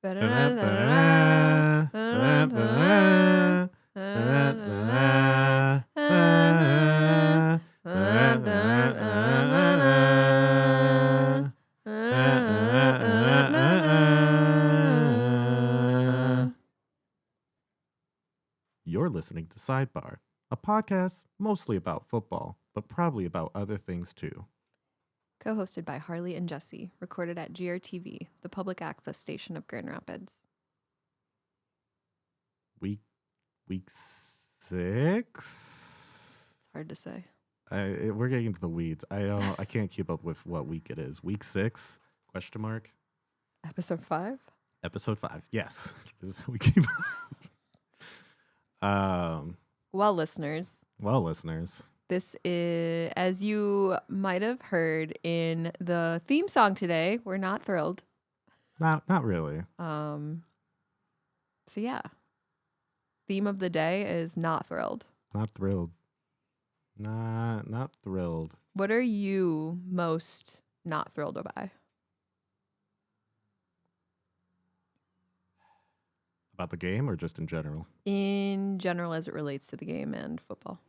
You're listening to Sidebar, a podcast mostly about football, but probably about other things too. Co-hosted by Harley and Jessi, recorded at GRTV, the public access station of Grand Rapids. Week 6. It's hard to say. We're getting into the weeds. I can't keep up with what week it is. Week 6? Question mark. Episode 5? Episode 5. Yes, this is how we keep up. Well, listeners, this is, as you might have heard in the theme song today, we're not thrilled. Not really. So yeah, theme of the day is not thrilled. Not thrilled. Not thrilled. What are you most not thrilled by? About the game or just in general? In general, as it relates to the game and football.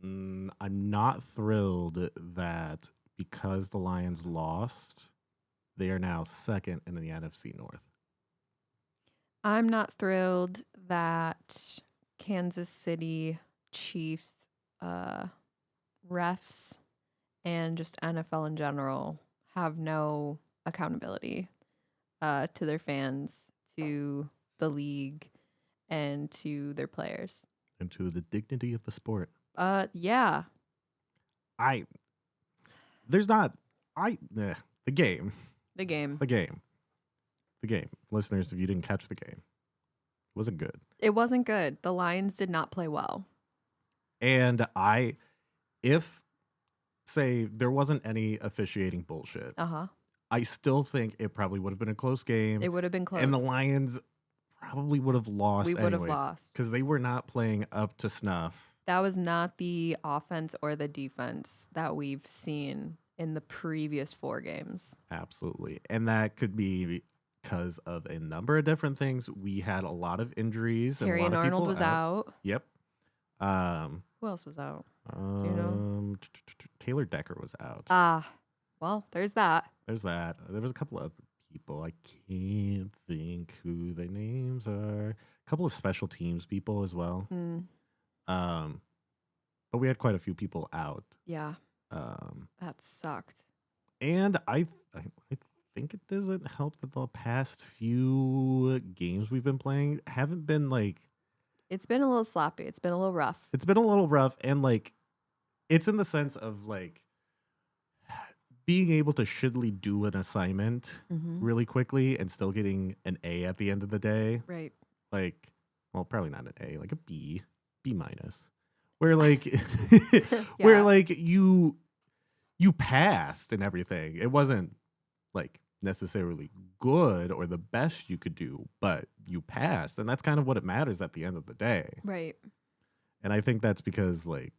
I'm not thrilled that because the Lions lost, they are now second in the NFC North. I'm not thrilled that Kansas City Chief refs and just NFL in general have no accountability to their fans, to the league, and to their players. And to the dignity of the sport. Yeah. The game. Listeners, if you didn't catch the game, it wasn't good. It wasn't good. The Lions did not play well. And if, say, there wasn't any officiating bullshit, I still think it probably would have been a close game. It would have been close. And the Lions probably would have lost We would have lost. because they were not playing up to snuff. That was not the offense or the defense that we've seen in the previous 4 games. Absolutely. And that could be because of a number of different things. We had a lot of injuries. Terry and Arnold was out. Yep. Who else was out? Do you know? Taylor Decker was out. Well, there's that. There was a couple of people. I can't think who their names are. A couple of special teams people as well. But we had quite a few people out. Yeah. That sucked. And I think it doesn't help that the past few games we've been playing haven't been like... It's been a little sloppy. It's been a little rough. And like, it's in the sense of like being able to shittily do an assignment really quickly and still getting an A at the end of the day. Right. Like, well, probably not an A, like a B minus. Where like where like you passed and everything. It wasn't like necessarily good or the best you could do, but you passed, and that's kind of what it matters at the end of the day. Right. And I think that's because like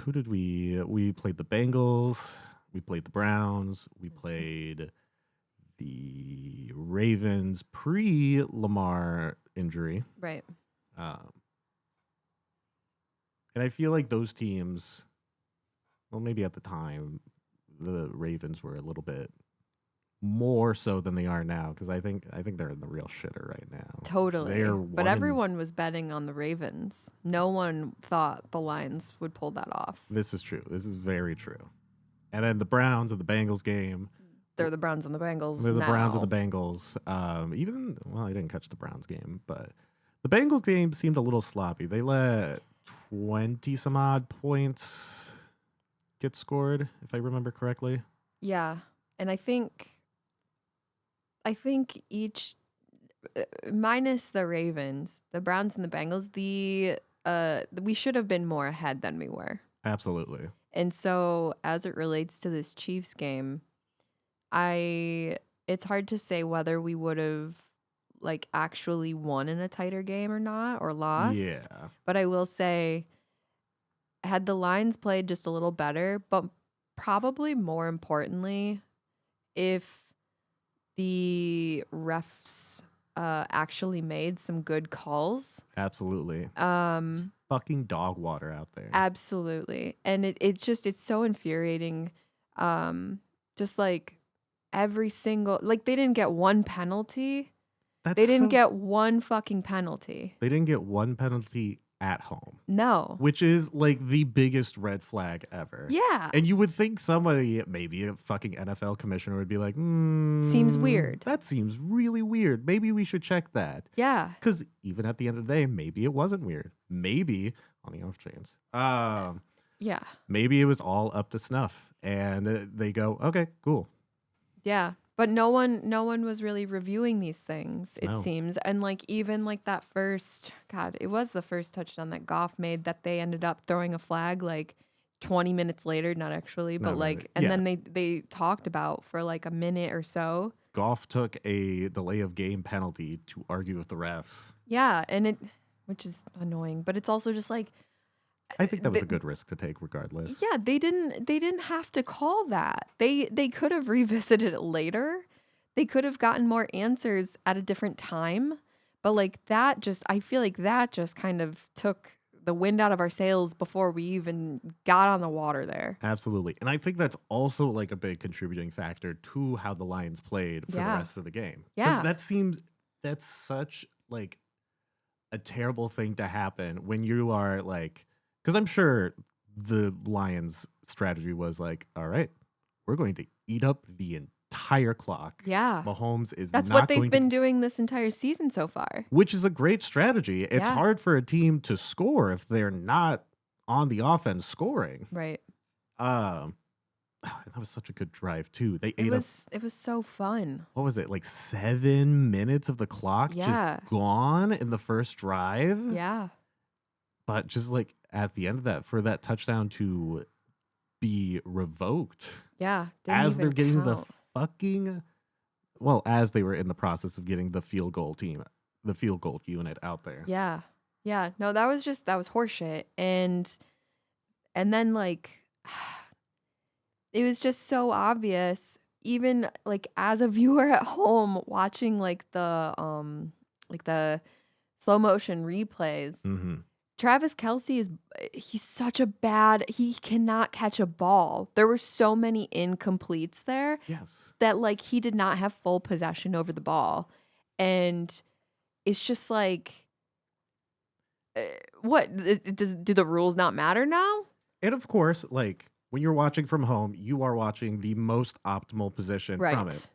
who did we played the Bengals, we played the Browns, we played the Ravens pre-Lamar injury. Right. And I feel like those teams, well, maybe at the time, the Ravens were a little bit more so than they are now, because I think they're in the real shitter right now. Totally. But everyone was betting on the Ravens. No one thought the Lions would pull that off. This is true. This is very true. And then the Browns and the Bengals game. They're the Browns and the Bengals. They're the Browns and the Bengals. I didn't catch the Browns game, but the Bengals game seemed a little sloppy. They let 20 some odd points get scored, if I remember correctly. Yeah. And I think each, minus the Ravens, the Browns and the Bengals, we should have been more ahead than we were. Absolutely. And so as it relates to this Chiefs game, it's hard to say whether we would have like actually won in a tighter game or not, or lost. Yeah. But I will say, had the Lions played just a little better, but probably more importantly, if the refs actually made some good calls. Absolutely. It's fucking dog water out there. Absolutely. And it's so infuriating. Just like every single, like they didn't get one penalty. They didn't get one fucking penalty. They didn't get one penalty at home. No. Which is like the biggest red flag ever. Yeah. And you would think somebody, maybe a fucking NFL commissioner, would be like, seems weird. That seems really weird. Maybe we should check that. Yeah. Because even at the end of the day, maybe it wasn't weird. Maybe, on the off chance, yeah. maybe it was all up to snuff. And they go, okay, cool. Yeah. But no one was really reviewing these things, it seems. And like even like that first, God, it was the first touchdown that Goff made that they ended up throwing a flag like 20 minutes later, not actually, but then they talked about for like a minute or so. Goff took a delay of game penalty to argue with the refs. Yeah, which is annoying, but it's also just like I think that was a good risk to take regardless. Yeah, they didn't have to call that. They could have revisited it later. They could have gotten more answers at a different time. But like I feel like that just kind of took the wind out of our sails before we even got on the water there. Absolutely. And I think that's also like a big contributing factor to how the Lions played for the rest of the game. Yeah. That's such like a terrible thing to happen when you are like, because I'm sure the Lions' strategy was like, all right, we're going to eat up the entire clock. Yeah. Mahomes is That's not what they've been doing this entire season so far. Which is a great strategy. It's hard for a team to score if they're not on the offense scoring. Right. That was such a good drive too. It was so fun. What was it? Like 7 minutes of the clock just gone in the first drive? Yeah. But just like at the end of that, for that touchdown to be revoked. Yeah. As they're getting as they were in the process of getting the field goal unit out there. Yeah. Yeah. No, that was horseshit. And then like it was just so obvious, even like as a viewer at home watching like the slow motion replays. Mm-hmm. Travis Kelce he cannot catch a ball. There were so many incompletes there. Yes. That like he did not have full possession over the ball. And it's just like, what? Do the rules not matter now? And of course, like when you're watching from home, you are watching the most optimal position from it.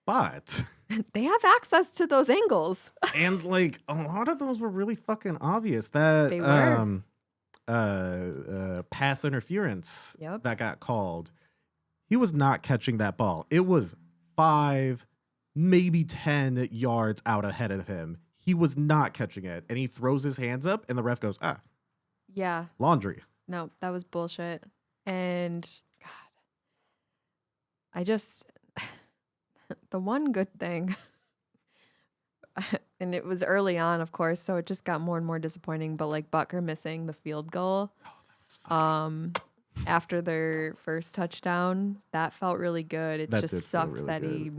But they have access to those angles. And like a lot of those were really fucking obvious. That they were. Pass interference that got called. He was not catching that ball. It was 5, maybe 10 yards out ahead of him. He was not catching it. And he throws his hands up and the ref goes, yeah, laundry. No, that was bullshit. And God, I just the one good thing, and it was early on, of course, so it just got more and more disappointing. But like Butker missing the field goal, after their first touchdown, that felt really good. It just sucked that he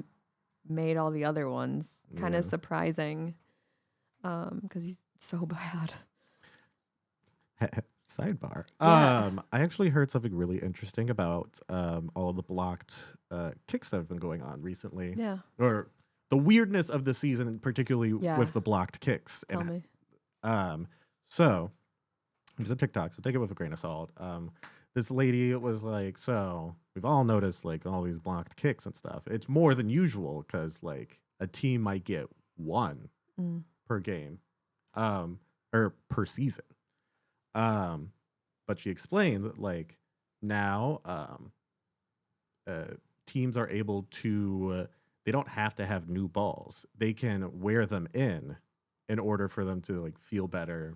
made all the other ones. Kind of surprising, because he's so bad. Sidebar. I actually heard something really interesting about all of the blocked kicks that have been going on recently. Yeah. Or the weirdness of the season, particularly with the blocked kicks. Tell me. So there's a TikTok, so take it with a grain of salt. This lady was like, so we've all noticed like all these blocked kicks and stuff. It's more than usual because like a team might get 1 per game or per season. But she explained that like now teams are able to they don't have to have new balls. They can wear them in order for them to like feel better,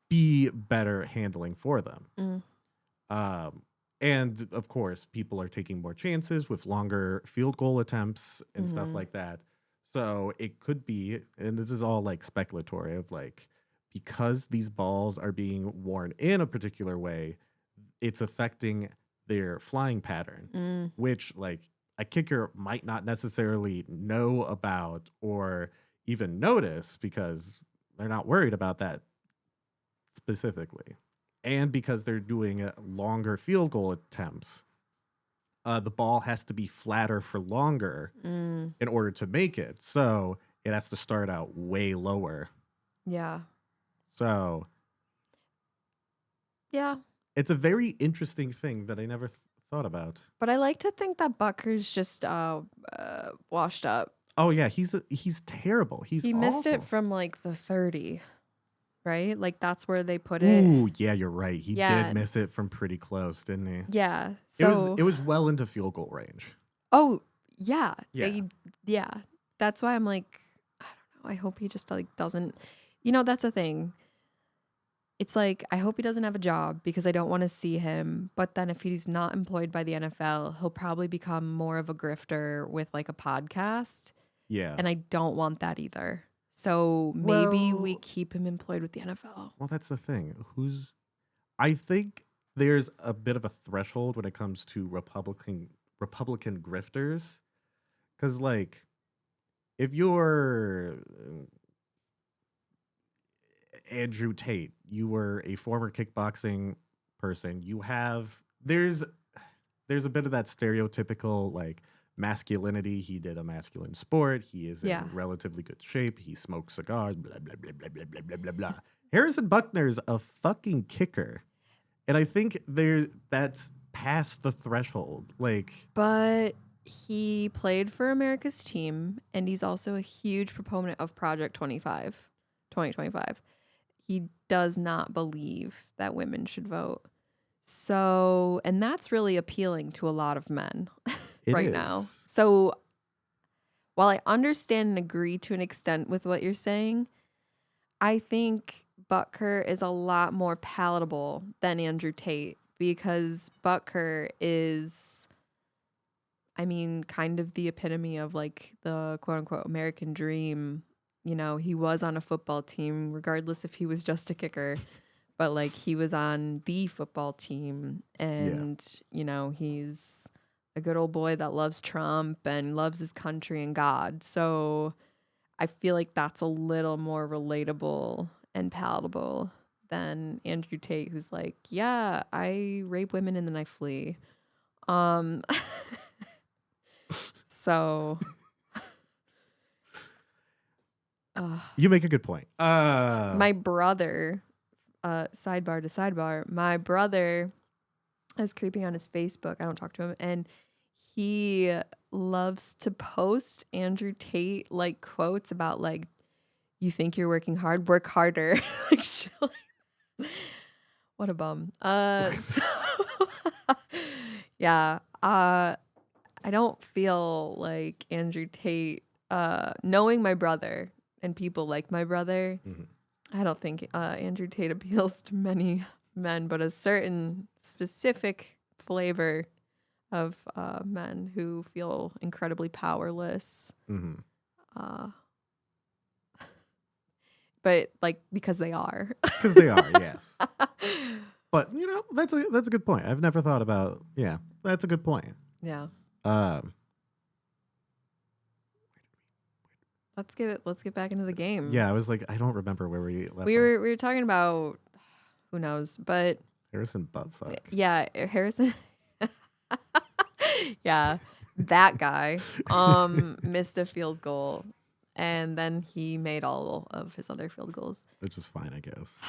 be better handling for them. And of course, people are taking more chances with longer field goal attempts and stuff like that. So it could be, and this is all like speculatory of like, because these balls are being worn in a particular way, it's affecting their flying pattern, which like a kicker might not necessarily know about or even notice because they're not worried about that specifically. And because they're doing longer field goal attempts, the ball has to be flatter for longer in order to make it. So it has to start out way lower. Yeah. So yeah, it's a very interesting thing that I never thought about. but I like to think that Butker's just washed up. Oh yeah, he's terrible. He missed it awful. from like the 30, right? Like that's where they put it. Ooh, yeah, you're right. He did miss it from pretty close, didn't he? Yeah. So it was well into field goal range. Oh, yeah. Yeah. Yeah. That's why I'm like, I don't know. I hope he just like doesn't. You know, that's the thing. It's like, I hope he doesn't have a job because I don't want to see him. But then if he's not employed by the NFL, he'll probably become more of a grifter with like a podcast. Yeah. And I don't want that either. So maybe we keep him employed with the NFL. Well, that's the thing. I think there's a bit of a threshold when it comes to Republican grifters. Because, like, if you're Andrew Tate, you were a former kickboxing person, there's a bit of that stereotypical, like, masculinity. He did a masculine sport. He is in relatively good shape. He smokes cigars, blah, blah, blah, blah, blah, blah, blah, blah, blah. Harrison Buckner's a fucking kicker. And I think that's past the threshold. Like, but he played for America's team, and he's also a huge proponent of Project 2025. He does not believe that women should vote. So, and that's really appealing to a lot of men right now. So, while I understand and agree to an extent with what you're saying, I think Butker is a lot more palatable than Andrew Tate because Butker is, I mean, kind of the epitome of like the quote unquote American dream. You know, he was on a football team, regardless if he was just a kicker, but like he was on the football team and, you know, he's a good old boy that loves Trump and loves his country and God. So I feel like that's a little more relatable and palatable than Andrew Tate, who's like, yeah, I rape women and then I flee. So you make a good point. My brother, sidebar to sidebar, my brother is creeping on his Facebook. I don't talk to him. And he loves to post Andrew Tate like quotes about like, you think you're working hard, work harder. Like, shit like that. What a bum. So, yeah. I don't feel like Andrew Tate, knowing my brother and people like my brother, I don't think Andrew Tate appeals to many men, but a certain specific flavor of men who feel incredibly powerless. But like because they are. Because they are, yes. But you know, that's a good point. I've never thought about. Yeah, that's a good point. Yeah. Let's get back into the game. Yeah, I was like, I don't remember where we left. We were talking about who knows, but Harrison Buttfuck. Yeah, Harrison. Yeah, that guy missed a field goal, and then he made all of his other field goals. Which is fine, I guess.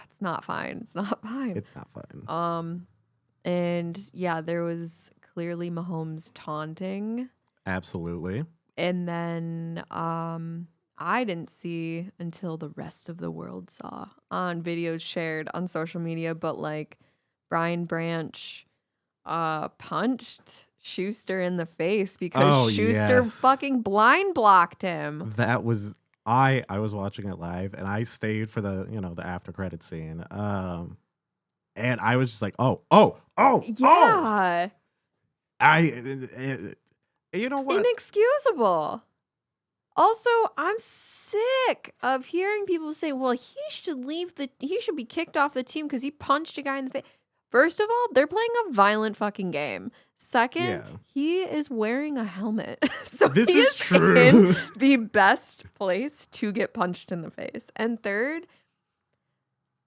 It's not fine. It's not fine. It's not fine. And yeah, there was clearly Mahomes taunting. Absolutely. And then I didn't see until the rest of the world saw on videos shared on social media, but like Brian Branch punched Schuster in the face because Schuster fucking blind blocked him. That was I was watching it live and I stayed for the after credit scene. And I was just like, oh. Yeah. You know what? Inexcusable. Also, I'm sick of hearing people say, well, he should be kicked off the team because he punched a guy in the face. First of all, they're playing a violent fucking game. Second, Yeah. he is wearing a helmet. So This he is is true. in the best place to get punched in the face. And third,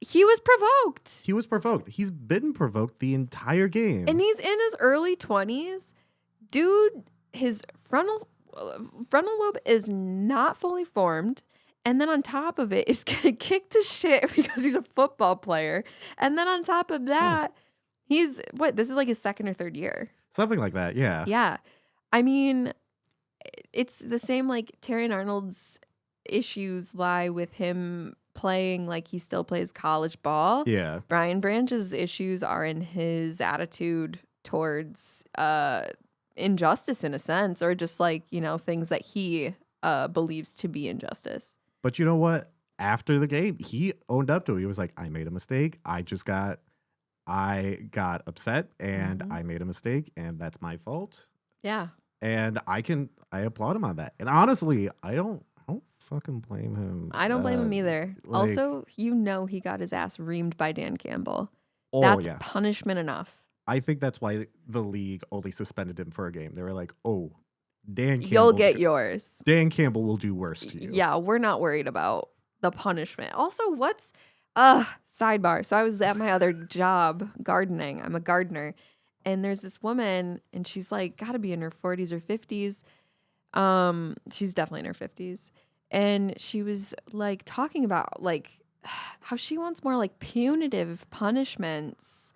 he was provoked. He was provoked. He's been provoked the entire game. And he's in his early 20s. Dude, his frontal lobe is not fully formed. And then on top of it, is getting kicked to shit because he's a football player. And then on top of that, he's, this is like his second or third year. Something like that, yeah. Yeah. I mean, it's the same like Terrion Arnold's issues lie with him playing like he still plays college ball. Yeah. Brian Branch's issues are in his attitude towards injustice in a sense, or just like, you know, things that he believes to be injustice. But you know what? After the game, he owned up to it. He was like, I made a mistake. I got upset and I made a mistake and that's my fault. Yeah. And I applaud him on that. And honestly, I don't fucking blame him. I don't blame him either. Like, also, you know, he got his ass reamed by Dan Campbell. Oh, That's yeah. punishment enough. I think that's why the league only suspended him for a game. They were like, oh, Dan Campbell. You'll get yours. Dan Campbell will do worse to you. Yeah, we're not worried about the punishment. Also, sidebar. So I was at my other job gardening. I'm a gardener. And there's this woman and she's like got to be in her 40s or 50s. She's definitely in her 50s. And she was like talking about like how she wants more like punitive punishments,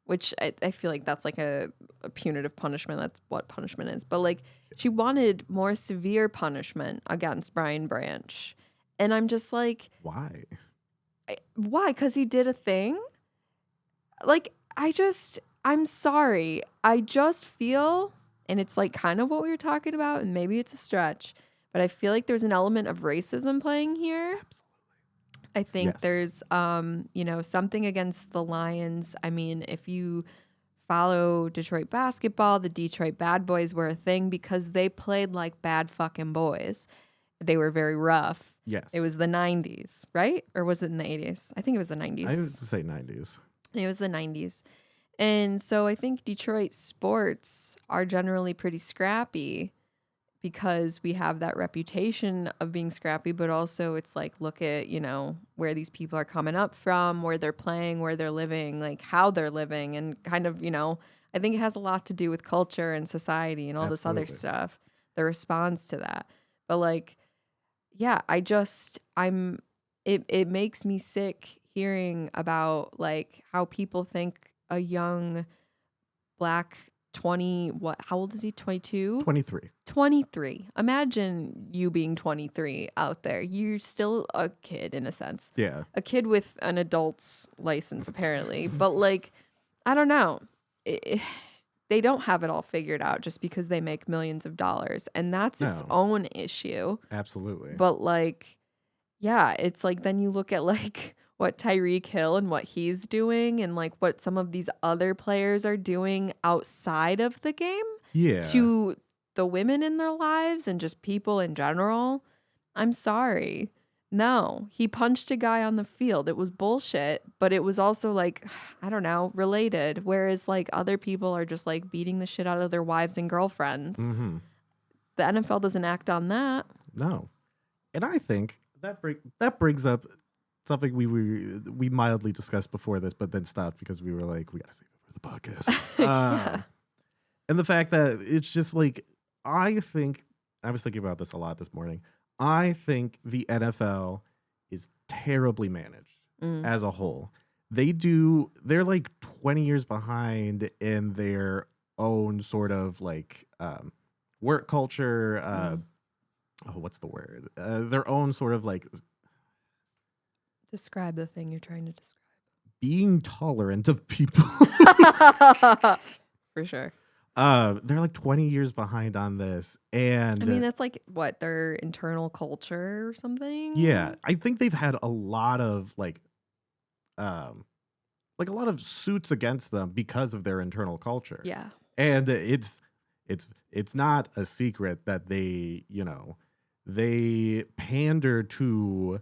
which I feel like that's like a punitive punishment. That's what punishment is. But like she wanted more severe punishment against Brian Branch. And I'm just like, why? Why? Because he did a thing? Like, I'm sorry. I just feel, and it's like kind of what we were talking about, and maybe it's a stretch, but I feel like there's an element of racism playing here. Absolutely. I think there's, something against the Lions. I mean, if you follow Detroit basketball, the Detroit Bad Boys were a thing because they played like bad fucking boys. They were very rough. Yes. It was the 90s, right? Or was it in the 80s? I think it was the 90s. I was to say 90s. It was the 90s. And so I think Detroit sports are generally pretty scrappy because we have that reputation of being scrappy, but also it's like, look at, where these people are coming up from, where they're playing, where they're living, like how they're living, and kind of, I think it has a lot to do with culture and society and all this other stuff, the response to that. But like, yeah, it makes me sick hearing about like how people think a young black how old is he? 22? 23. Imagine you being 23 out there. You're still a kid in a sense. Yeah. A kid with an adult's license apparently. But like, I don't know. They don't have it all figured out just because they make millions of dollars. And that's its own issue. Absolutely. But like, yeah, it's like then you look at like what Tyreek Hill and what he's doing and like what some of these other players are doing outside of the game to the women in their lives and just people in general. I'm sorry. No, he punched a guy on the field. It was bullshit, but it was also like, I don't know, related. Whereas like other people are just like beating the shit out of their wives and girlfriends. Mm-hmm. The NFL doesn't act on that. No. And I think that brings up something we mildly discussed before this, but then stopped because we were like, we got to save it for the podcast. And the fact that it's just like, I was thinking about this a lot this morning. I think the NFL is terribly managed as a whole. They're like 20 years behind in their own sort of like work culture. What's the word? Their own sort of like. Describe the thing you're trying to describe. Being tolerant of people. For sure. They're like 20 years behind on this. And I mean, that's like what, their internal culture or something? Yeah. I think they've had a lot of like a lot of suits against them because of their internal culture. Yeah. And it's not a secret that they pander to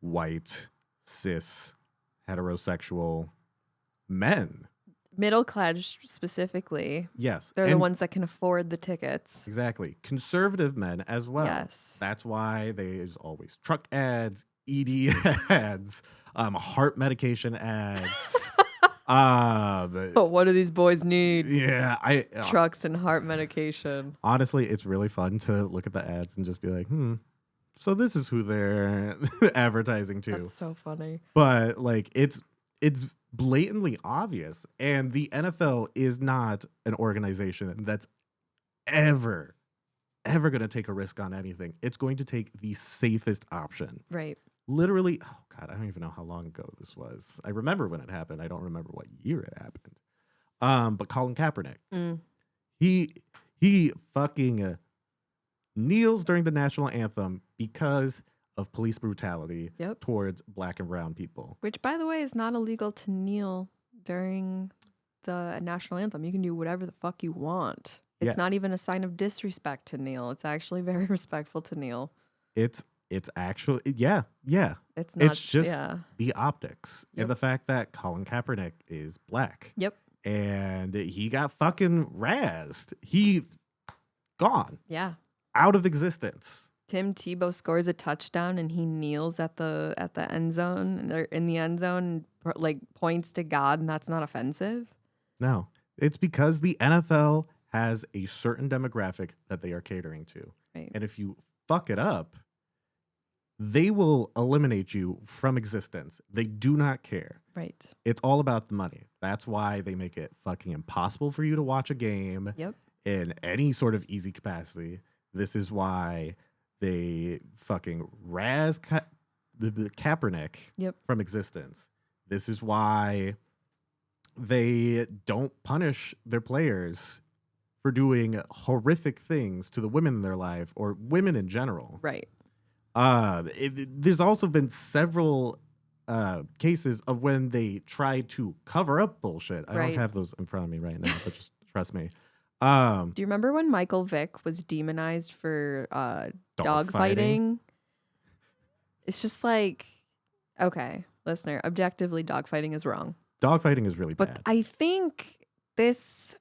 white, cis, heterosexual men. Middle class specifically. Yes. They're the ones that can afford the tickets. Exactly. Conservative men as well. Yes. That's why there's always truck ads, ED ads, heart medication ads. What do these boys need? Yeah, Trucks and heart medication. Honestly, it's really fun to look at the ads and just be like, so this is who they're advertising to. That's so funny. But like it's blatantly obvious, and the NFL is not an organization that's ever going to take a risk on anything. It's going to take the safest option. Right. Literally, oh God, I don't even know how long ago this was. I remember when it happened. I don't remember what year it happened. But Colin Kaepernick, he fucking kneels during the national anthem because of police brutality towards black and brown people. Which, by the way, is not illegal to kneel during the national anthem. You can do whatever the fuck you want. It's not even a sign of disrespect to kneel. It's actually very respectful to kneel. It's actually, yeah. It's not. It's just the optics and the fact that Colin Kaepernick is black. Yep. And he got fucking razzed. He gone. Yeah. Out of existence. Tim Tebow scores a touchdown and he kneels at the end zone, or in the end zone, and like points to God, and that's not offensive. No, it's because the NFL has a certain demographic that they are catering to. Right. And if you fuck it up, they will eliminate you from existence. They do not care. Right. It's all about the money. That's why they make it fucking impossible for you to watch a game in any sort of easy capacity. This is why they fucking razz the Kaepernick from existence. This is why they don't punish their players for doing horrific things to the women in their life or women in general. Right. There's also been several cases of when they try to cover up bullshit. I don't have those in front of me right now, but just trust me. Do you remember when Michael Vick was demonized for dog fighting? It's just like, okay, listener, objectively, dog fighting is wrong. Dog fighting is really bad. But I think this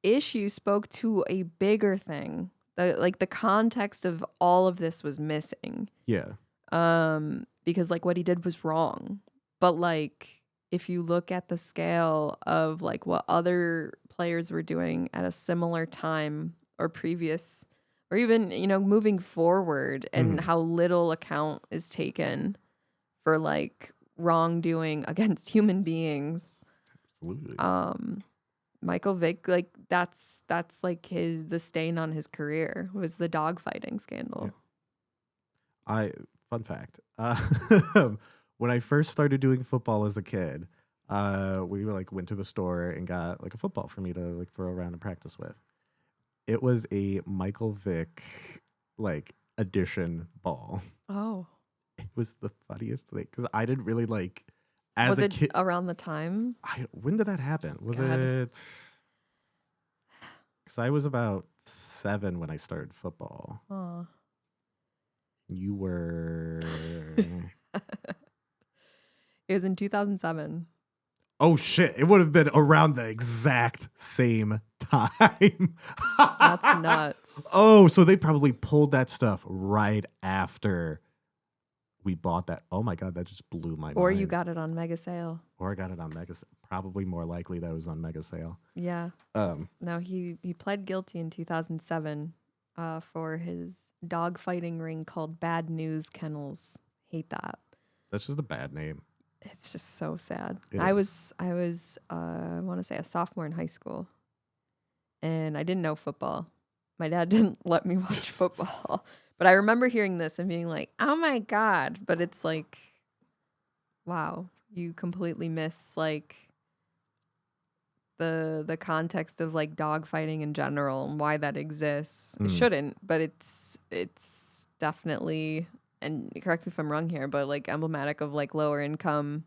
issue spoke to a bigger thing. The context of all of this was missing. Yeah. Because like what he did was wrong. But like if you look at the scale of like what other players were doing at a similar time or previous, or even, moving forward, and how little account is taken for like wrongdoing against human beings. Absolutely. Michael Vick, like that's like the stain on his career was the dogfighting scandal. Yeah. Fun fact. When I first started doing football as a kid, we went to the store and got like a football for me to like throw around and practice with. It was a Michael Vick edition ball. Oh. It was the funniest thing because I didn't really like. Was it kid, around the time? When did that happen? Was it? Because I was about 7 when I started football. Oh. You were. It was in 2007. Oh shit! It would have been around the exact same time. That's nuts. Oh, so they probably pulled that stuff right after we bought that. Oh my god, that just blew my mind. Or you got it on Mega Sale. Or I got it on Mega Sale. Probably more likely that it was on Mega Sale. Yeah. No, he pled guilty in 2007 for his dog fighting ring called Bad News Kennels. Hate that. That's just a bad name. It's just so sad. I was I want to say a sophomore in high school, and I didn't know football. My dad didn't let me watch football. But I remember hearing this and being like, oh my God. But it's like, wow, you completely miss like the context of like dog fighting in general and why that exists. It shouldn't, but it's definitely, and correct me if I'm wrong here, but like emblematic of like lower income,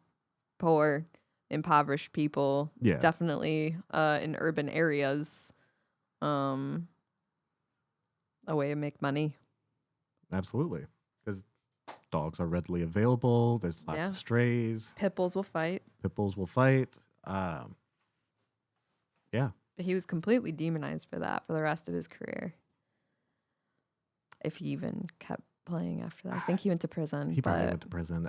poor, impoverished people. Yeah. Definitely in urban areas. A way to make money. Absolutely. Because dogs are readily available. There's lots of strays. Pit bulls will fight. Pit bulls will fight. Yeah. But he was completely demonized for that for the rest of his career. If he even kept playing after that. I think he went to prison. He probably went to prison.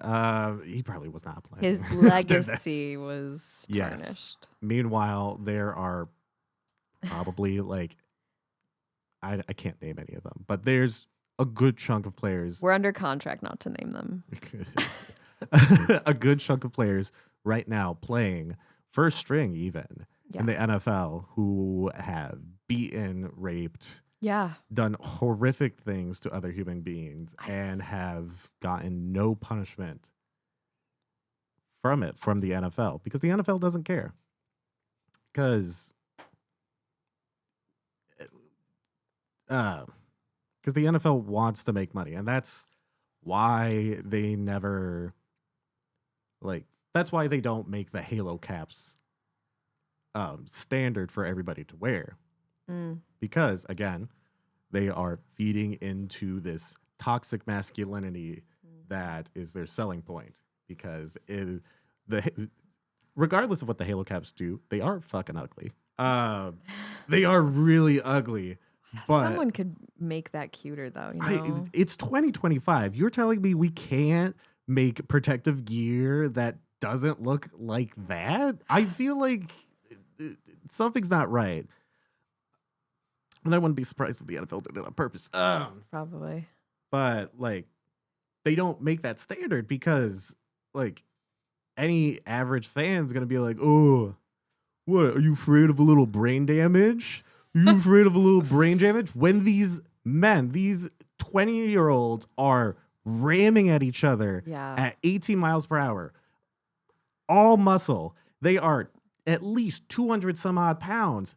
He probably was not playing. His legacy was tarnished. Yes. Meanwhile, there are probably like, I can't name any of them, but there's a good chunk of players. We're under contract not to name them. A good chunk of players right now playing first string even in the NFL who have beaten, raped, done horrific things to other human beings and have gotten no punishment from the NFL because the NFL doesn't care. Because the NFL wants to make money, and that's why they never that's why they don't make the Halo caps standard for everybody to wear. Because again, they are feeding into this toxic masculinity that is their selling point. Because regardless of what the Halo caps do, they are fucking ugly. They are really ugly. But someone could make that cuter, though. You know? It's 2025. You're telling me we can't make protective gear that doesn't look like that? I feel like something's not right. And I wouldn't be surprised if the NFL did it on purpose. Probably. But, like, they don't make that standard because, like, any average fan's going to be like, oh, what? Are you afraid of a little brain damage? Are you afraid of a little brain damage? When these men, these 20-year-olds are ramming at each other at 18 miles per hour, all muscle, they are at least 200 some odd pounds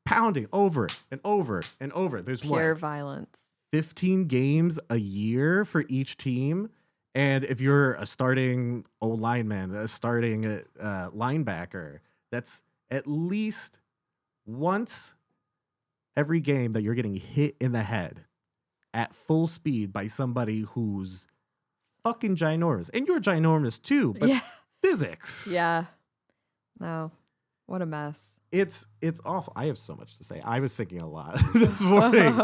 pounding over and over and over. There's pure violence. 15 games a year for each team. And if you're a starting lineman, a starting linebacker, that's at least once every game that you're getting hit in the head at full speed by somebody who's fucking ginormous. And you're ginormous too, but physics. Yeah. No. What a mess. It's awful. I have so much to say. I was thinking a lot this morning.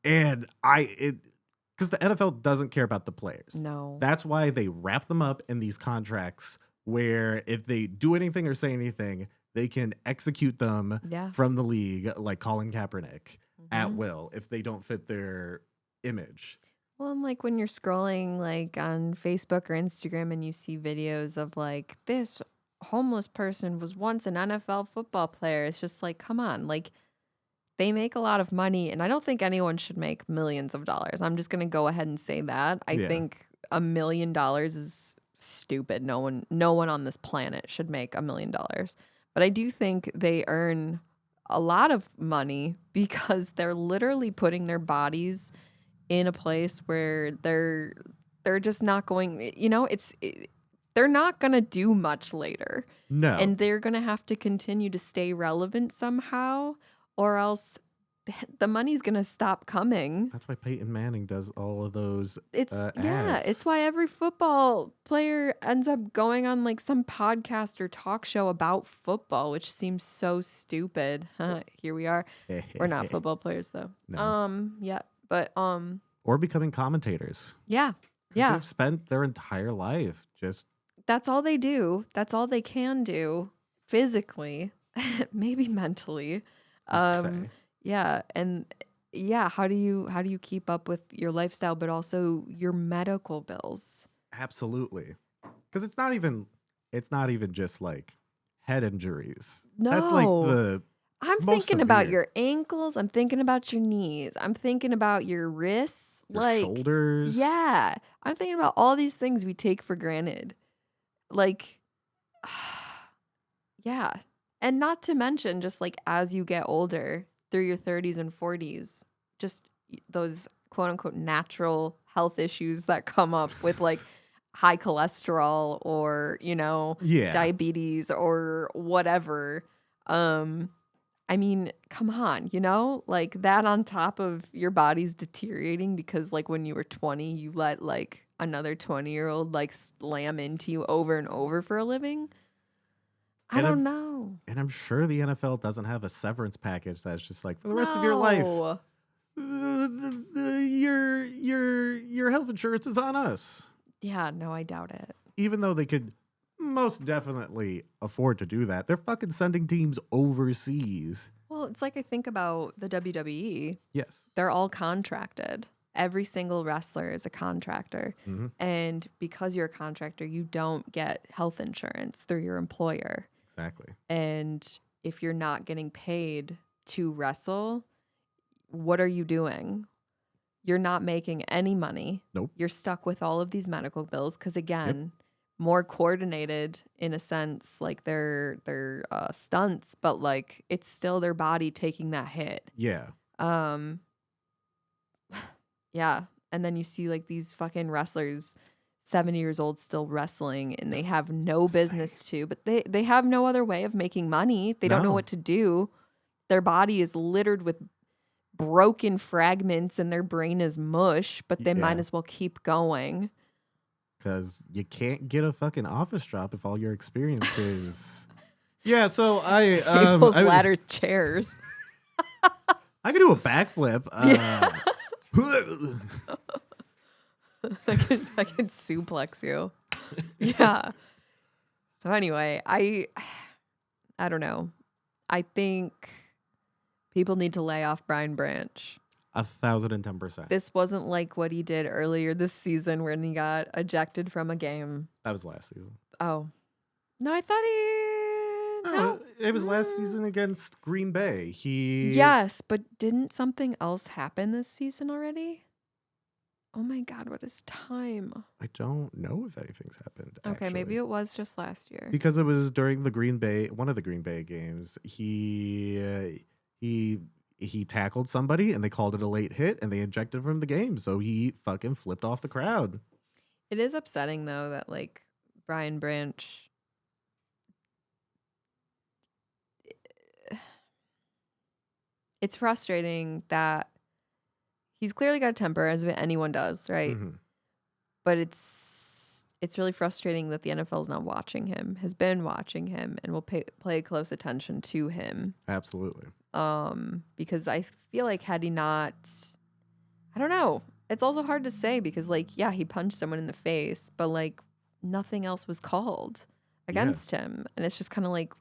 And because the NFL doesn't care about the players. No. That's why they wrap them up in these contracts where if they do anything or say anything, they can execute them from the league, like Colin Kaepernick, at will if they don't fit their image. Well, and like when you're scrolling like on Facebook or Instagram and you see videos of like this homeless person was once an NFL football player, it's just like, come on, like they make a lot of money, and I don't think anyone should make millions of dollars. I'm just gonna go ahead and say that. I think $1 million is stupid. No one on this planet should make $1 million. But I do think they earn a lot of money because they're literally putting their bodies in a place where they're just not going, they're not going to do much later. No. And they're going to have to continue to stay relevant somehow, or else the money's going to stop coming. That's why Peyton Manning does all of those ads. It's why every football player ends up going on like some podcast or talk show about football, which seems so stupid. Here we are. We're not football players though. No. But or becoming commentators. They've spent their entire life just that's all they do. That's all they can do physically, maybe mentally. How do you keep up with your lifestyle but also your medical bills? Absolutely. Cuz it's not even just like head injuries. No. That's like I'm thinking about your ankles, I'm thinking about your knees, I'm thinking about your wrists, your shoulders. Yeah. I'm thinking about all these things we take for granted. Like yeah. And not to mention, just like as you get older, through your 30s and 40s, just those quote unquote natural health issues that come up with like high cholesterol or, diabetes or whatever. I mean, come on, like that on top of your body's deteriorating because like when you were 20, you let like another 20-year-old like slam into you over and over for a living. I don't know. And I'm sure the NFL doesn't have a severance package that's just like, for the rest of your life, your health insurance is on us. Yeah, no, I doubt it. Even though they could most definitely afford to do that, they're fucking sending teams overseas. Well, it's like I think about the WWE. Yes. They're all contracted. Every single wrestler is a contractor. Mm-hmm. And because you're a contractor, you don't get health insurance through your employer. Exactly. And if you're not getting paid to wrestle, what are you doing? You're not making any money. Nope. You're stuck with all of these medical bills because, again, more coordinated in a sense, like they're stunts, but like it's still their body taking that hit. Yeah. Yeah. And then you see like these fucking wrestlers 70 years old still wrestling and they have no business to, but they have no other way of making money. They don't know what to do. Their body is littered with broken fragments and their brain is mush, but they might as well keep going. Because you can't get a fucking office job if all your experience is... Yeah, so tables, ladders, chairs. I could do a backflip. I can suplex you. Yeah. So anyway, I don't know. I think people need to lay off Brian Branch. 1,010%. This wasn't like what he did earlier this season when he got ejected from a game. That was last season. Oh. No, I thought he... No, it was last season against Green Bay. Yes, but didn't something else happen this season already? Oh my God, what is time? I don't know if anything's happened. Okay, maybe it was just last year. Because it was during one of the Green Bay games. He tackled somebody and they called it a late hit and they ejected him from the game. So he fucking flipped off the crowd. It is upsetting though that like Brian Branch... It's frustrating that he's clearly got a temper, as anyone does, right? Mm-hmm. But it's really frustrating that the NFL is not watching him, has been watching him, and will play close attention to him. Absolutely. Because I feel like had he not, I don't know. It's also hard to say because, like, yeah, he punched someone in the face, but like nothing else was called against him, and it's just kind of like,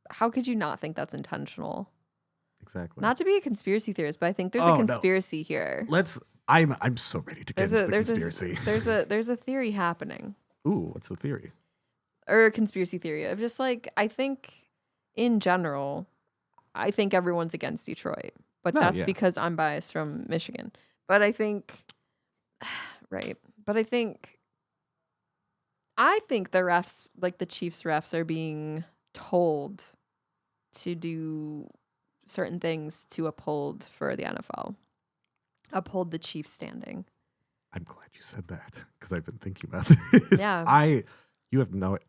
how could you not think that's intentional? Exactly. Not to be a conspiracy theorist, but I think there's a conspiracy here. I'm so ready to get into the conspiracy. There's a theory happening. Ooh, what's the theory? Or a conspiracy theory of just like, I think in general, I think everyone's against Detroit. But that's because I'm biased from Michigan. But I think right. But I think the refs, like the Chiefs refs, are being told to do certain things to uphold for the NFL. Uphold the Chiefs standing. I'm glad you said that because I've been thinking about this. Yeah.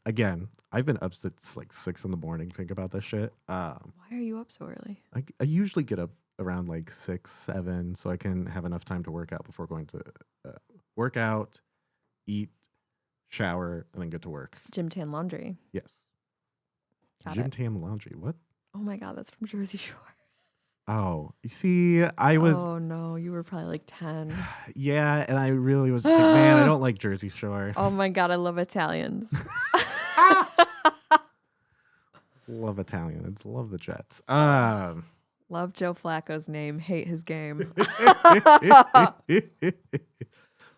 Again, I've been up since like 6 a.m. thinking about this shit. Why are you up so early? I usually get up around like 6, 7 so I can have enough time to work out before going to work out, eat, shower, and then get to work. Gym Tan Laundry. Yes. Gym Tan Laundry. What? Oh my God, that's from Jersey Shore. Oh, you see, I was... Oh no, you were probably like 10. Yeah, and I really was just like, man, I don't like Jersey Shore. Oh my God, I love Italians. Love Italians. Love the Jets. Love Joe Flacco's name. Hate his game.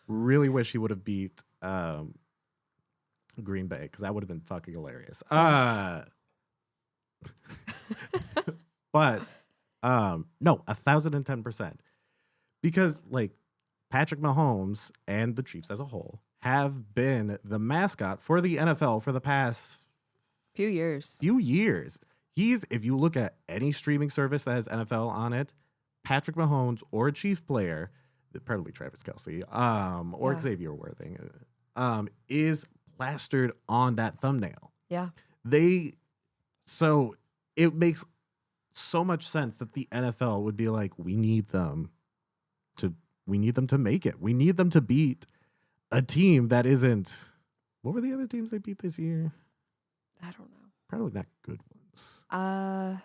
Really wish he would have beat Green Bay because that would have been fucking hilarious. But no, 1,010%. Because like Patrick Mahomes and the Chiefs as a whole have been the mascot for the NFL for the past few years. If you look at any streaming service that has NFL on it, Patrick Mahomes or a Chief player, probably Travis Kelce, or Xavier Worthing, is plastered on that thumbnail. Yeah. So it makes so much sense that the NFL would be like, we need them to make it. We need them to beat a team that isn't. What were the other teams they beat this year? I don't know. Probably not good ones. I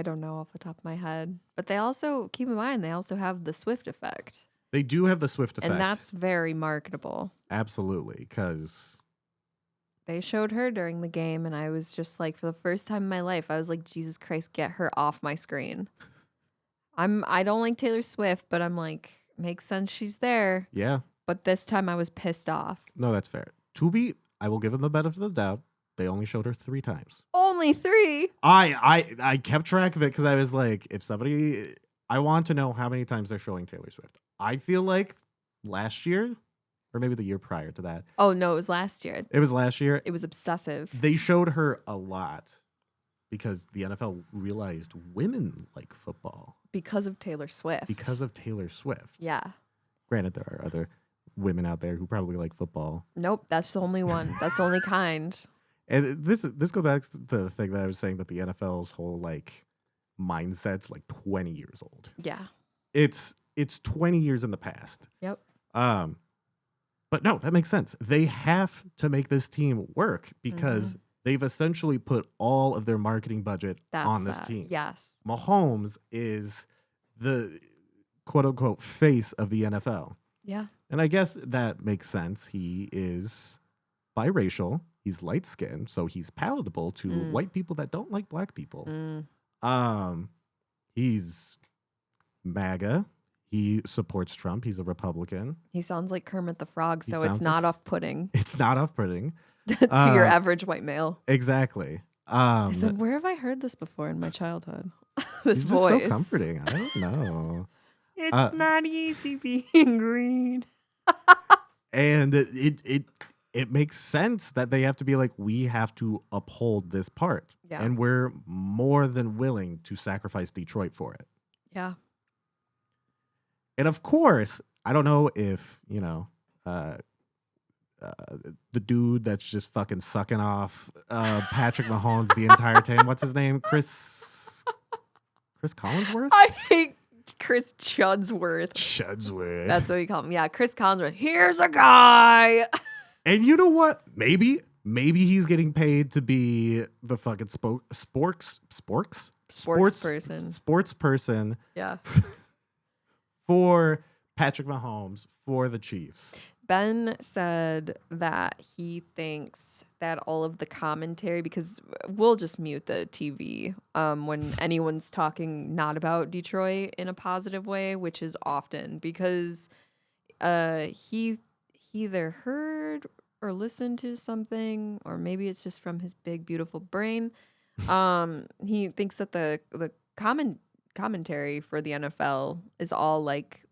don't know off the top of my head. But they also, keep in mind, they also have the Swift effect. They do have the Swift effect. And that's very marketable. Absolutely, because they showed her during the game, and I was just like, for the first time in my life, I was like, Jesus Christ, get her off my screen. I don't like Taylor Swift, but I'm like, makes sense she's there. Yeah. But this time I was pissed off. No, that's fair. I will give them the benefit of the doubt. They only showed her 3 times. Only 3? I kept track of it because I was like, I want to know how many times they're showing Taylor Swift. I feel like last year, or maybe the year prior to that. Oh, no, it was last year. It was last year. It was obsessive. They showed her a lot because the NFL realized women like football. Because of Taylor Swift. Yeah. Granted, there are other women out there who probably like football. Nope, that's the only one. That's the only kind. And this goes back to the thing that I was saying that the NFL's whole like mindset's like 20 years old. Yeah. It's 20 years in the past. Yep. But no, that makes sense. They have to make this team work because they've essentially put all of their marketing budget on this team. Yes. Mahomes is the quote unquote face of the NFL. Yeah. And I guess that makes sense. He is biracial. He's light skinned, so he's palatable to white people that don't like black people. He's MAGA. He supports Trump. He's a Republican. He sounds like Kermit the Frog, so it's not off-putting. It's not off-putting. to your average white male. Exactly. I said, where have I heard this before in my childhood? This voice. Just so comforting. I don't know. It's not easy being green. And it makes sense that they have to be like, we have to uphold this part. Yeah. And we're more than willing to sacrifice Detroit for it. Yeah. And of course, I don't know if, the dude that's just fucking sucking off Patrick Mahomes the entire time. What's his name? Chris Collinsworth? I hate Chris Chudsworth. Chudsworth. That's what we call him. Yeah, Chris Collinsworth. Here's a guy. And you know what? Maybe he's getting paid to be the fucking sports person. Yeah. For Patrick Mahomes, for the Chiefs. Ben said that he thinks that all of the commentary, because we'll just mute the TV when anyone's talking not about Detroit in a positive way, which is often because he either heard or listened to something, or maybe it's just from his big, beautiful brain. He thinks that the commentary for the NFL is all like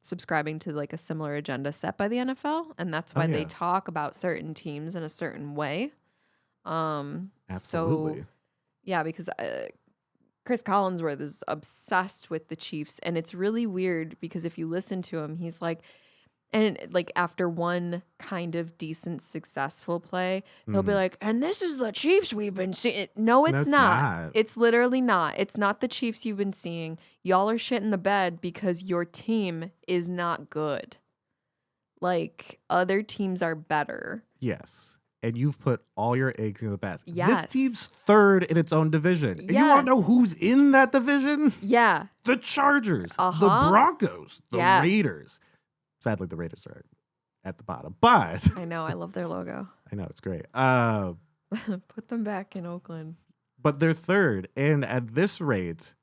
subscribing to like a similar agenda set by the NFL, and that's why they talk about certain teams in a certain way. Absolutely. So yeah, because Chris Collinsworth is obsessed with the Chiefs, and it's really weird because if you listen to him, he's like, and like after one kind of decent successful play, he'll be like, and this is the Chiefs we've been seeing. No, it's not. It's literally not. It's not the Chiefs you've been seeing. Y'all are shit in the bed because your team is not good. Like, other teams are better. Yes. And you've put all your eggs in the basket. Yes. This team's third in its own division. And you want to know who's in that division? Yeah. The Chargers, the Broncos, the Raiders. Sadly, the Raiders are at the bottom, but I know, I love their logo. I know, it's great. Put them back in Oakland. But they're third, and at this rate,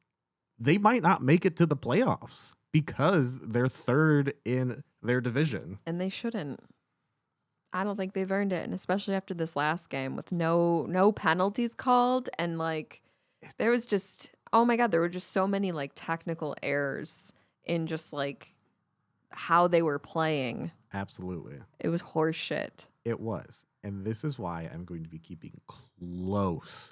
they might not make it to the playoffs because they're third in their division. And they shouldn't. I don't think they've earned it, and especially after this last game with no penalties called, and like there was just, oh my God, there were just so many like technical errors in just like how they were playing. Absolutely. It was horseshit. It was. And this is why I'm going to be keeping close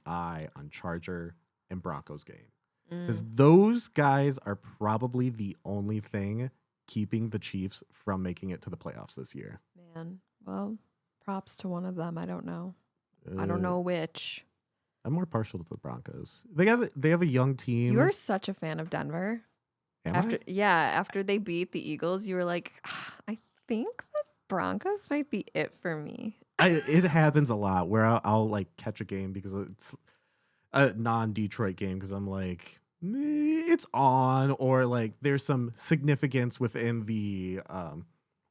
eye on Charger and Broncos game. Because those guys are probably the only thing keeping the Chiefs from making it to the playoffs this year. Man, well, props to one of them. I don't know. I don't know which. I'm more partial to the Broncos. They have a young team. You're such a fan of Denver. After they beat the Eagles, you were like, I think the Broncos might be it for me. It happens a lot where I'll like catch a game because it's a non-Detroit game because I'm like, it's on, or like there's some significance within the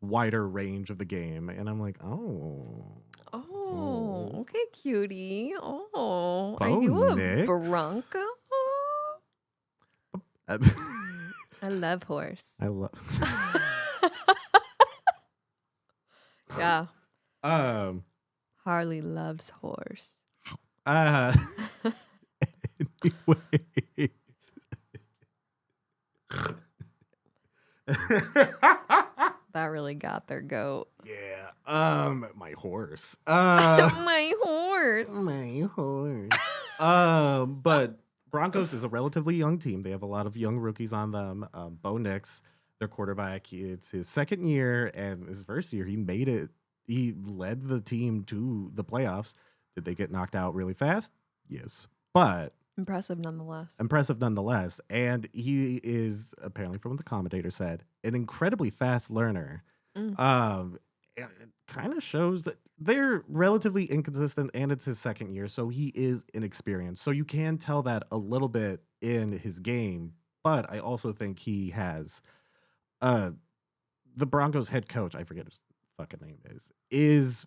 wider range of the game, and I'm like, Oh, okay, cutie. Oh, are Bo you a Nix. Bronco? I love horse. I love. Yeah, um. Harley loves horse. Anyway. That really got their goat. Yeah. My horse. My horse. My horse. But Broncos is a relatively young team. They have a lot of young rookies on them. Bo Nix, their quarterback, it's his second year, and his first year he made it. He led the team to the playoffs. Did they get knocked out really fast? Yes. But Impressive nonetheless. And he is, apparently from what the commentator said, an incredibly fast learner. It kind of shows that they're relatively inconsistent, and it's his second year, so he is inexperienced. So you can tell that a little bit in his game, but I also think he has the Broncos head coach, I forget his fucking name is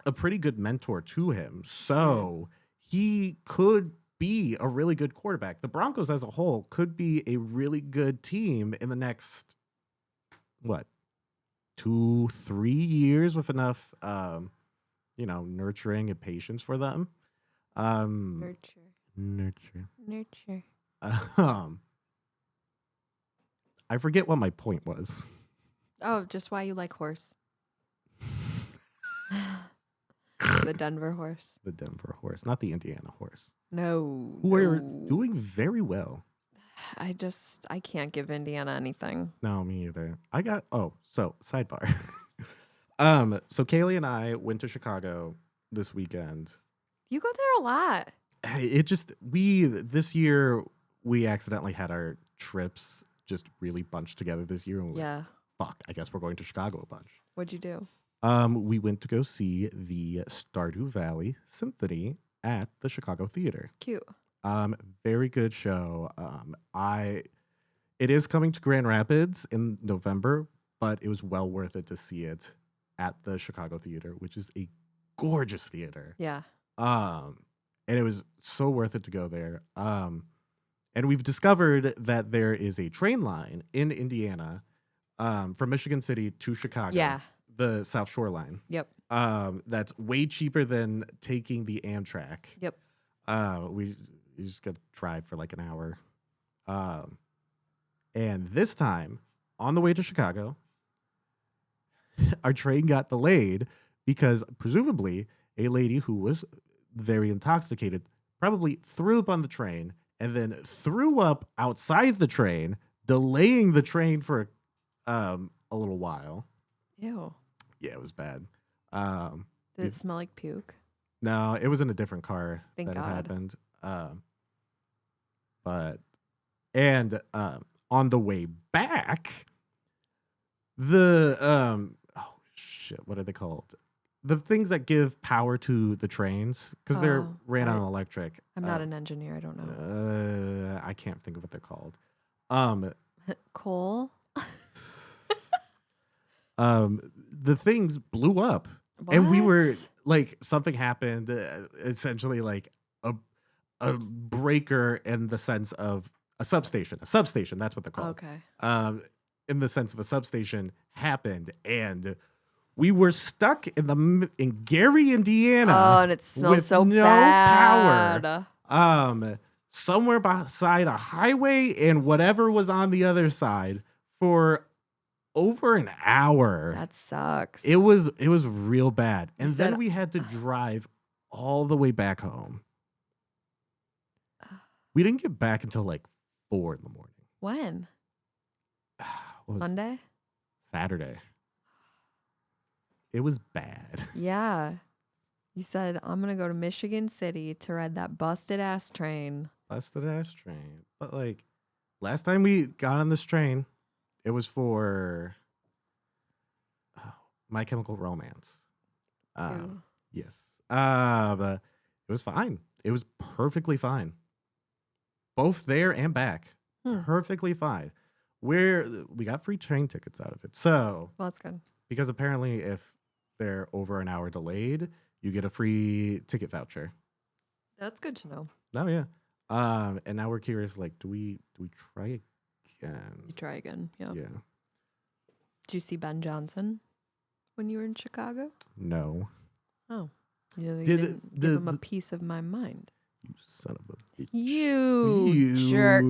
a pretty good mentor to him. So he could be a really good quarterback. The Broncos as a whole could be a really good team in the next, 2-3 years with enough, nurturing and patience for them. Nurture. I forget what my point was. Oh, just why you like horse. The Denver horse. The Denver horse, not the Indiana horse. No. Who are doing very well. I can't give Indiana anything. No, me either. So sidebar. So Kaylee and I went to Chicago this weekend. You go there a lot. This year we accidentally had our trips just really bunched together this year. And yeah. Fuck, I guess we're going to Chicago a bunch. What'd you do? We went to go see the Stardew Valley Symphony at the Chicago Theater. Cute. Very good show. It is coming to Grand Rapids in November, but it was well worth it to see it at the Chicago Theater, which is a gorgeous theater. Yeah. And it was so worth it to go there. And we've discovered that there is a train line in Indiana, from Michigan City to Chicago. Yeah. The South Shore line. Yep. That's way cheaper than taking the Amtrak. Yep. We just got to drive for like an hour. And this time, on the way to Chicago, our train got delayed because presumably a lady who was very intoxicated probably threw up on the train and then threw up outside the train, delaying the train for a little while. Ew. Yeah, it was bad. Did it smell like puke? No, it was in a different car. Thank that God. It happened. On the way back, what are they called? The things that give power to the trains, because they're ran on electric. I'm not an engineer. I don't know. I can't think of what they're called. Coal. The things blew up. What? And we were like, something happened, essentially like a breaker in the sense of a substation. A substation, that's what they're called. Okay. In the sense of a substation happened, and we were stuck in Gary, Indiana. Oh, and it smells with so no bad. Power. Somewhere beside a highway and whatever was on the other side for over an hour. That sucks. It was real bad. And then we had to drive all the way back home. We didn't get back until like 4 a.m. When? Sunday? Saturday. It was bad. Yeah. You said, I'm going to go to Michigan City to ride that busted ass train. But like, last time we got on this train, it was for My Chemical Romance. Ew. Yes. But it was fine. It was perfectly fine. Both there and back. Perfectly fine. We got free train tickets out of it. So, well, that's good. Because apparently if they're over an hour delayed, you get a free ticket voucher. That's good to know. Oh yeah. And now we're curious, like, do we try again? You try again. Yeah. Yeah. Did you see Ben Johnson when you were in Chicago? No. Oh. You didn't give him a piece of my mind. You son of a bitch. You jerk.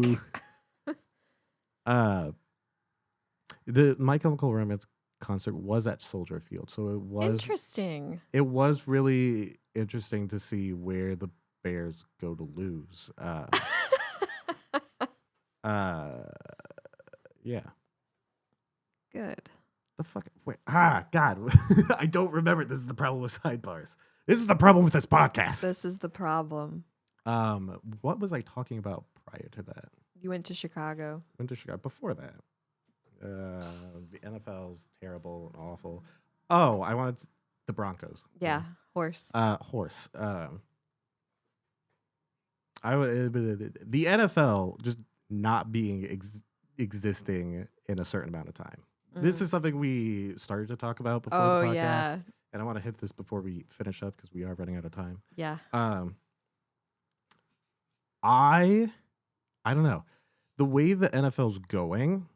The My Chemical Romance concert was at Soldier Field, so it was interesting. It was really interesting to see where the Bears go to lose. Yeah. Good. The fuck? Wait. God. I don't remember. This is the problem with sidebars. This is the problem with this podcast. This is the problem. What was I talking about prior to that? You went to Chicago. Went to Chicago before that. The NFL's terrible and awful. Oh, I wanted the Broncos. Yeah, horse. Horse. I would the NFL just not being existing in a certain amount of time. This is something we started to talk about before the podcast. Yeah. And I want to hit this before we finish up because we are running out of time. Yeah. I don't know. The way the NFL's going,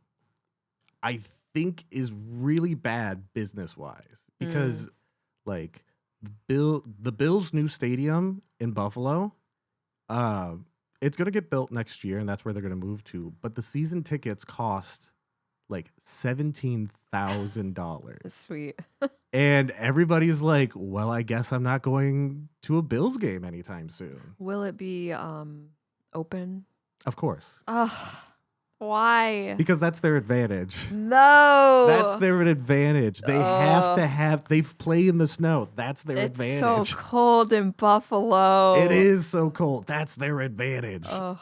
I think is really bad business wise because like the Bills' new stadium in Buffalo, it's gonna get built next year and that's where they're gonna move to. But the season tickets cost like $17,000. Sweet. And everybody's like, well, I guess I'm not going to a Bills game anytime soon. Will it be open? Of course. Ugh. Why? Because that's their advantage. No. That's their advantage. They they've played in the snow. That's their advantage. It's so cold in Buffalo. It is so cold. That's their advantage. Ugh.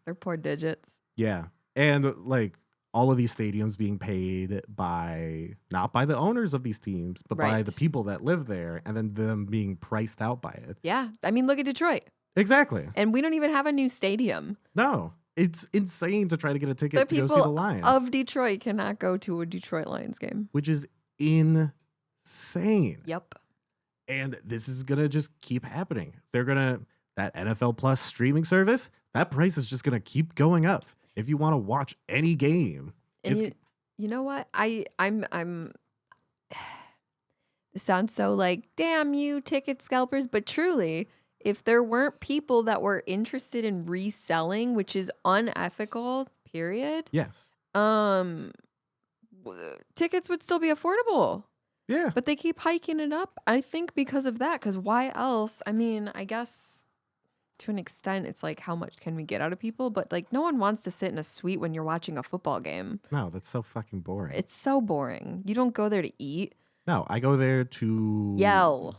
Their poor digits. Yeah. And like all of these stadiums being paid not by the owners of these teams, but by the people that live there, and then them being priced out by it. Yeah. I mean, look at Detroit. Exactly. And we don't even have a new stadium. No. It's insane to try to get a ticket to go see the Lions. Of Detroit cannot go to a Detroit Lions game. Which is insane. Yep. And this is going to just keep happening. That NFL Plus streaming service, that price is just going to keep going up. If you want to watch any game. And you know what? I'm it sounds so like, damn you ticket scalpers, but truly, if there weren't people that were interested in reselling, which is unethical, period. Yes. Tickets would still be affordable. Yeah. But they keep hiking it up. I think because of that, because why else? I mean, I guess to an extent, it's like, how much can we get out of people? But like, no one wants to sit in a suite when you're watching a football game. No, that's so fucking boring. It's so boring. You don't go there to eat. No, I go there to yell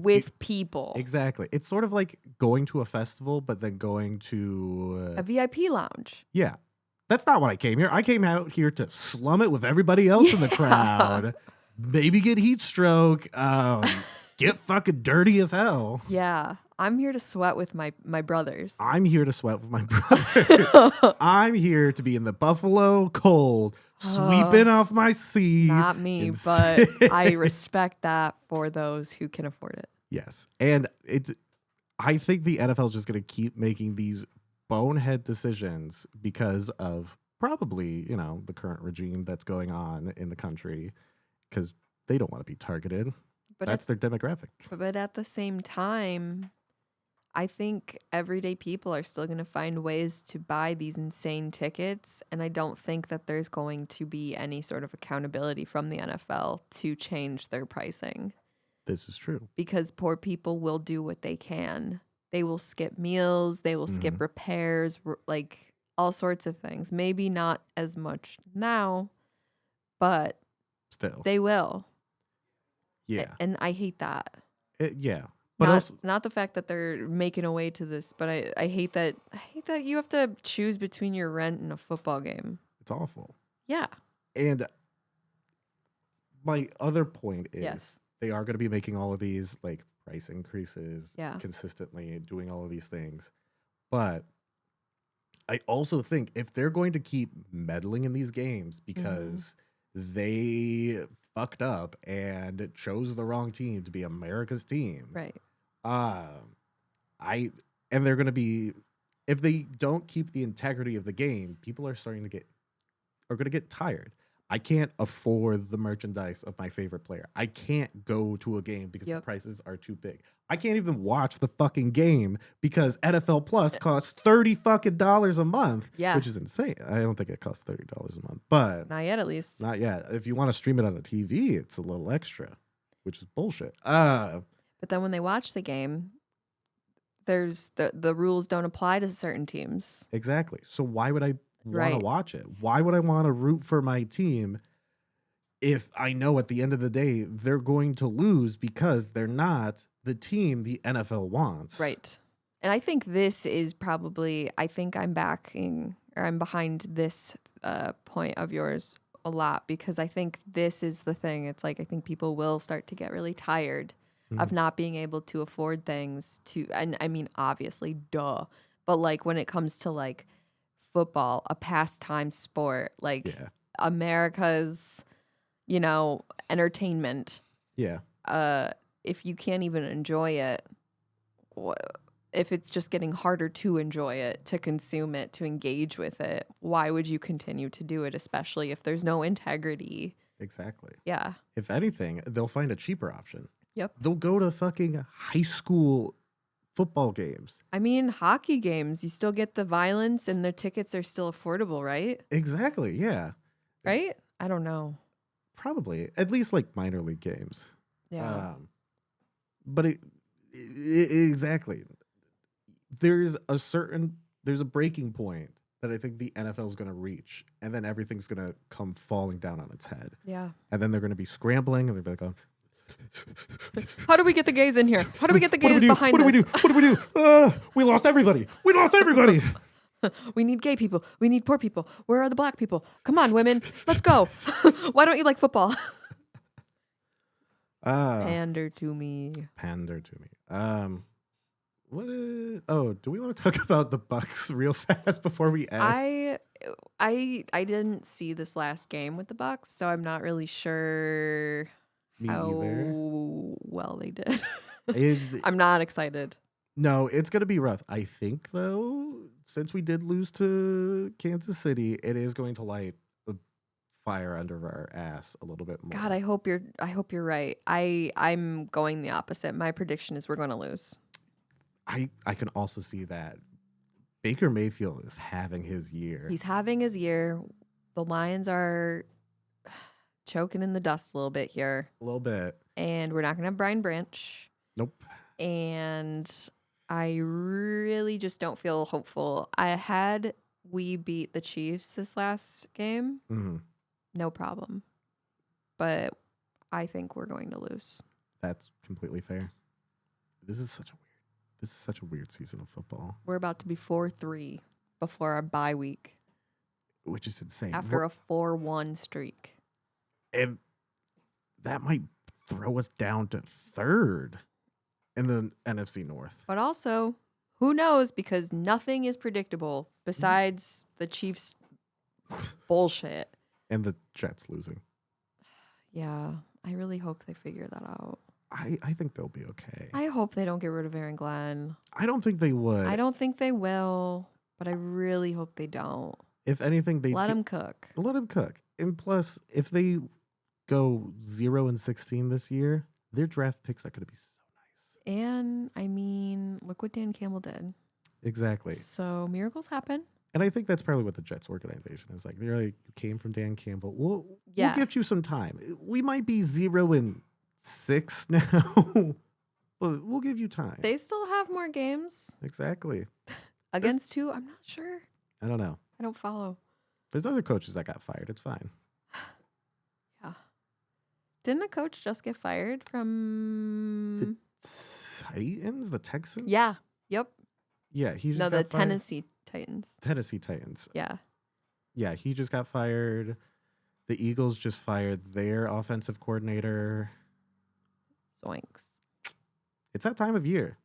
with people. Exactly. It's sort of like going to a festival, but then going to a VIP lounge. Yeah. That's not what I came here. I came out here to slum it with everybody else in the crowd. Maybe get heat stroke. Get fucking dirty as hell. Yeah. I'm here to sweat with my brothers. I'm here to sweat with my brothers. I'm here to be in the Buffalo cold, sweeping off my seat. Not me, but I respect that for those who can afford it. Yes. And I think the NFL is just going to keep making these bonehead decisions because of probably, the current regime that's going on in the country because they don't want to be targeted. But that's their demographic. But at the same time, I think everyday people are still going to find ways to buy these insane tickets. And I don't think that there's going to be any sort of accountability from the NFL to change their pricing. This is true. Because poor people will do what they can. They will skip meals. They will skip repairs, like all sorts of things. Maybe not as much now, but still they will. Yeah. And I hate that. Yeah. But not the fact that they're making a way to this, but I hate that you have to choose between your rent and a football game. It's awful. Yeah. And my other point is they are going to be making all of these like price increases Yeah. consistently, doing all of these things. But I also think if they're going to keep meddling in these games because they fucked up and chose the wrong team to be America's team, Right. I and they're going to be, if they don't keep the integrity of the game, people are going to get tired. I can't afford the merchandise of my favorite player. I can't go to a game because the prices are too big. I can't even watch the fucking game because NFL Plus costs $30 fucking a month, which is insane. I don't think it costs $30 a month, but not yet, at least. Not yet. If you want to stream it on a TV, it's a little extra, which is bullshit. But then when they watch the game, there's the rules don't apply to certain teams. Exactly. So why would I want to watch it? Why would I want to root for my team if I know at the end of the day they're going to lose because they're not the team the NFL wants? Right. And I think this is probably, I think I'm behind this point of yours a lot, because I think this is the thing. It's like, I think people will start to get really tired of not being able to afford things and I mean, obviously, duh. But like when it comes to like football, a pastime sport, like America's, entertainment. Yeah. If you can't even enjoy it, if it's just getting harder to enjoy it, to consume it, to engage with it, why would you continue to do it, especially if there's no integrity? Exactly. Yeah. If anything, they'll find a cheaper option. Yep. They'll go to fucking high school football games. I mean, hockey games, you still get the violence and the tickets are still affordable, right? Exactly. Yeah. Right? I don't know. Probably. At least like minor league games. Yeah. But exactly. There's a breaking point that I think the NFL is going to reach, and then everything's going to come falling down on its head. Yeah. And then they're going to be scrambling, and they'll be like, how do we get the gays in here? How do we get the gays behind us? What do we do? We lost everybody. We lost everybody. We need gay people. We need poor people. Where are the black people? Come on, women. Let's go. Why don't you like football? Pander to me. Do we want to talk about the Bucks real fast before we end? I didn't see this last game with the Bucks, so I'm not really sure how well they did. I'm not excited. No, it's going to be rough. I think, though, since we did lose to Kansas City, it is going to light a fire under our ass a little bit more. God, I hope you're right. I'm going the opposite. My prediction is we're going to lose. I can also see that. Baker Mayfield is having his year. He's having his year. The Lions are choking in the dust a little bit here. A little bit. And we're not going to have Brian Branch. Nope. And I really just don't feel hopeful. Had we beat the Chiefs this last game, no problem. But I think we're going to lose. That's completely fair. This is such a weird season of football. We're about to be 4-3 before our bye week. Which is insane. After a 4-1 streak. And that might throw us down to third in the NFC North. But also, who knows? Because nothing is predictable besides the Chiefs' bullshit. And the Jets losing. Yeah, I really hope they figure that out. I think they'll be okay. I hope they don't get rid of Aaron Glenn. I don't think they would. I don't think they will, but I really hope they don't. If anything, they let him cook. Let him cook. And plus, if they go 0-16 this year, their draft picks are going to be so nice. And I mean, look what Dan Campbell did. Exactly. So miracles happen. And I think that's probably what the Jets organization is like. They're like, you came from Dan Campbell. We'll get you some time. We might be 0-6 now, but we'll give you time. They still have more games. Exactly. Against who? I'm not sure. I don't know. I don't follow. There's other coaches that got fired. It's fine. Yeah. Didn't a coach just get fired from the Titans? The Texans? Yeah. Yep. Yeah, he just got fired. Tennessee Titans. Tennessee Titans. Yeah. Yeah, he just got fired. The Eagles just fired their offensive coordinator. Zoinks. It's that time of year.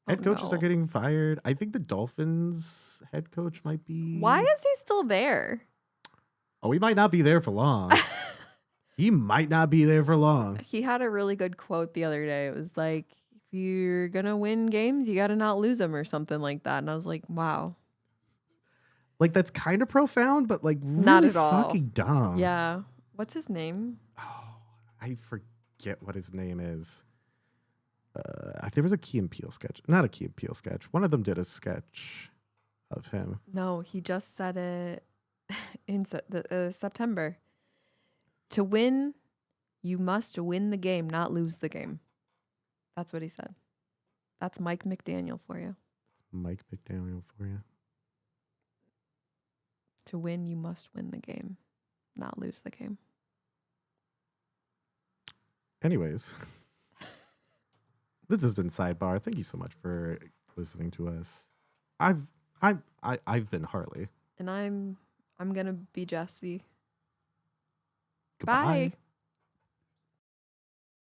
Head coaches are getting fired. I think the Dolphins head coach might be. Why is he still there? Oh, he might not be there for long. He might not be there for long. He had a really good quote the other day. It was like, if you're going to win games, you got to not lose them or something like that. And I was like, wow. Like, that's kind of profound, but like really not at all. fucking dumb. Yeah. What's his name? Oh, I forget what his name is. There was a Key and Peele sketch. Not a Key and Peele sketch. One of them did a sketch of him. No, he just said it in September. To win, you must win the game, not lose the game. That's what he said. That's Mike McDaniel for you. Mike McDaniel for you. To win, you must win the game, not lose the game. Anyways, this has been Sidebar. Thank you so much for listening to us. I've been Harley. And I'm gonna be Jessi. Goodbye. Bye.